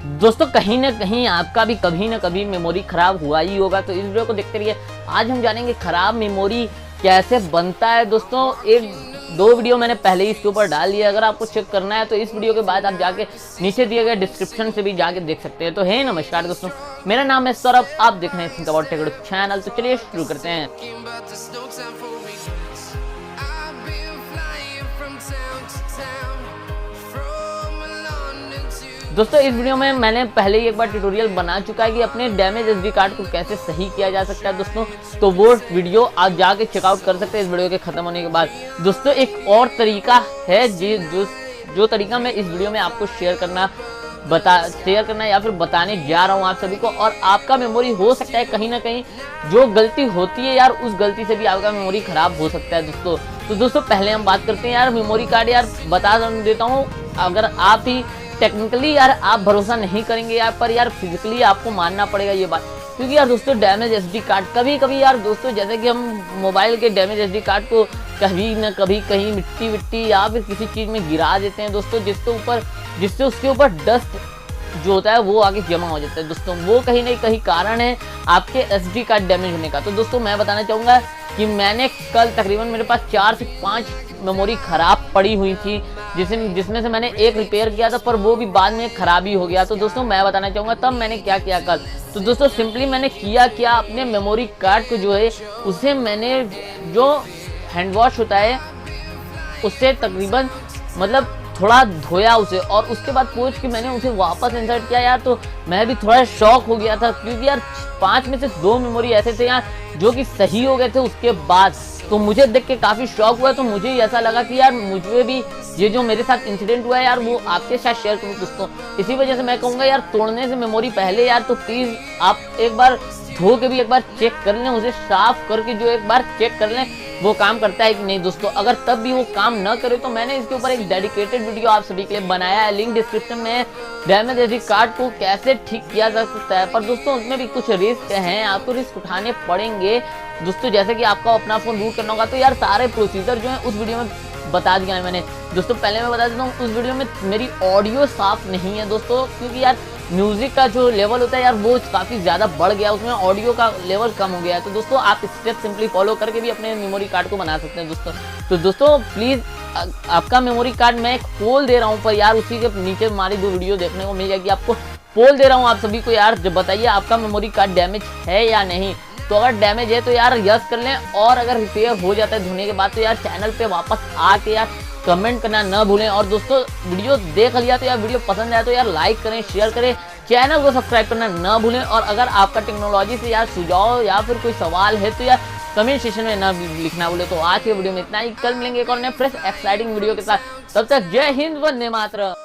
दोस्तों कहीं ना कहीं आपका भी कभी ना कभी मेमोरी खराब हुआ ही होगा, तो इस वीडियो को देखते रहिए। आज हम जानेंगे खराब मेमोरी कैसे बनता है। दोस्तों एक दो वीडियो मैंने पहले ही इसके ऊपर डाल दिया, अगर आपको चेक करना है तो इस वीडियो के बाद आप जाके नीचे दिए गए डिस्क्रिप्शन से भी जाके देख सकते हैं। तो हे नमस्कार दोस्तों, मेरा नाम है सौरभ, आप देख रहे हैं थिंक अबाउट टेक चैनल। तो चलिए शुरू करते हैं। दोस्तों इस वीडियो में मैंने पहले ही एक बार ट्यूटोरियल बना चुका है कि अपने डैमेज एसडी कार्ड को कैसे सही किया जा सकता है दोस्तों, तो वो वीडियो आप जाके चेकआउट कर सकते हैं इस वीडियो के खत्म होने के बाद। दोस्तों एक और तरीका है जो तरीका मैं इस वीडियो में आपको शेयर करना या फिर बताने जा रहा हूँ आप सभी को। और आपका मेमोरी हो सकता है कहीं ना कहीं जो गलती होती है यार, उस गलती से भी आपका मेमोरी खराब हो सकता है दोस्तों। तो दोस्तों पहले हम बात करते हैं यार मेमोरी कार्ड। यार बता देता हूँ, अगर आप ही टेक्निकली यार आप भरोसा नहीं करेंगे यार, पर यार फिजिकली आपको मानना पड़ेगा ये बात, क्योंकि यार दोस्तों डैमेज एसडी कार्ड कभी यार दोस्तों, जैसे कि हम मोबाइल के डैमेज एसडी कार्ड को कभी न कभी कहीं मिट्टी या फिर किसी चीज में गिरा देते हैं दोस्तों, जिससे उसके ऊपर डस्ट जो होता है वो आगे जमा हो जाता है दोस्तों। वो कहीं ना कहीं कारण है आपके एसडी कार्ड डैमेज होने का। तो दोस्तों मैं बताना चाहूँगा कि मैंने कल तकरीबन मेरे पास 4 से 5 मेमोरी खराब पड़ी हुई थी, जिसमें से मैंने एक रिपेयर किया था, पर वो भी बाद में खराब ही हो गया। तो दोस्तों मैं बताना चाहूँगा तब मैंने क्या किया कल। तो दोस्तों सिंपली मैंने किया क्या, अपने मेमोरी कार्ड को जो है उसे मैंने जो हैंड वॉश होता है उससे तकरीबन मतलब थोड़ा धोया उसे, और उसके बाद पोंछ के मैंने उसे वापस इंसर्ट किया यार। तो मैं भी थोड़ा शॉक हो गया था, क्योंकि यार 5 में से 2 मेमोरी ऐसे थे यार जो कि सही हो गए थे उसके बाद। तो मुझे देख के काफ़ी शॉक हुआ, तो मुझे ऐसा लगा कि यार मुझे भी ये जो मेरे साथ इंसिडेंट हुआ है यार वो आपके साथ शेयर करूँ दोस्तों। इसी वजह से मैं कहूँगा यार तोड़ने से मेमोरी पहले यार तो प्लीज़ आप एक बार धो के भी एक बार चेक कर लें, उसे साफ करके जो एक बार चेक कर लें वो काम करता है कि नहीं दोस्तों। अगर तब भी वो काम न करे तो मैंने इसके ऊपर एक डेडिकेटेड वीडियो आप सभी के लिए बनाया है, लिंक डिस्क्रिप्शन में। डैमेज एसडी कार्ड को कैसे ठीक किया जा सकता है, पर दोस्तों उसमें भी कुछ रिस्क हैं, आपको रिस्क उठाने पड़ेंगे दोस्तों। जैसे कि आपको अपना फोन रूट करना होगा, तो यार सारे प्रोसीजर जो है उस वीडियो में बता दिया है मैंने दोस्तों। पहले मैं बता देता हूँ, उस वीडियो में मेरी ऑडियो साफ नहीं है दोस्तों, क्योंकि यार म्यूजिक का जो लेवल होता है यार वो काफ़ी ज़्यादा बढ़ गया, उसमें ऑडियो का लेवल कम हो गया है। तो दोस्तों आप स्टेप सिंपली फॉलो करके भी अपने मेमोरी कार्ड को बना सकते हैं दोस्तों। तो दोस्तों प्लीज़ आपका मेमोरी कार्ड मैं एक पोल दे रहा हूँ, पर यार उसी के नीचे हमारी 2 वीडियो देखने को मिल जाएगी आपको। पोल दे रहा हूँ आप सभी को यार, जब बताइए आपका मेमोरी कार्ड डैमेज है या नहीं। तो अगर डैमेज है तो यार यस कर लें, और अगर रिपेयर हो जाता है धोने के बाद तो यार चैनल पे वापस आके यार कमेंट करना न भूलें। और दोस्तों वीडियो देख लिया तो यार वीडियो पसंद आया तो यार लाइक करें, शेयर करें, चैनल को सब्सक्राइब करना न भूलें। और अगर आपका टेक्नोलॉजी से यार सुझाव या फिर कोई सवाल है तो यार कमेंट सेक्शन में न लिखना भूलें। तो आज के वीडियो में इतना ही, कल मिलेंगे एक और नए फ्रेश एक्साइटिंग वीडियो के साथ। तब तक जय हिंद, वंदे मातरम।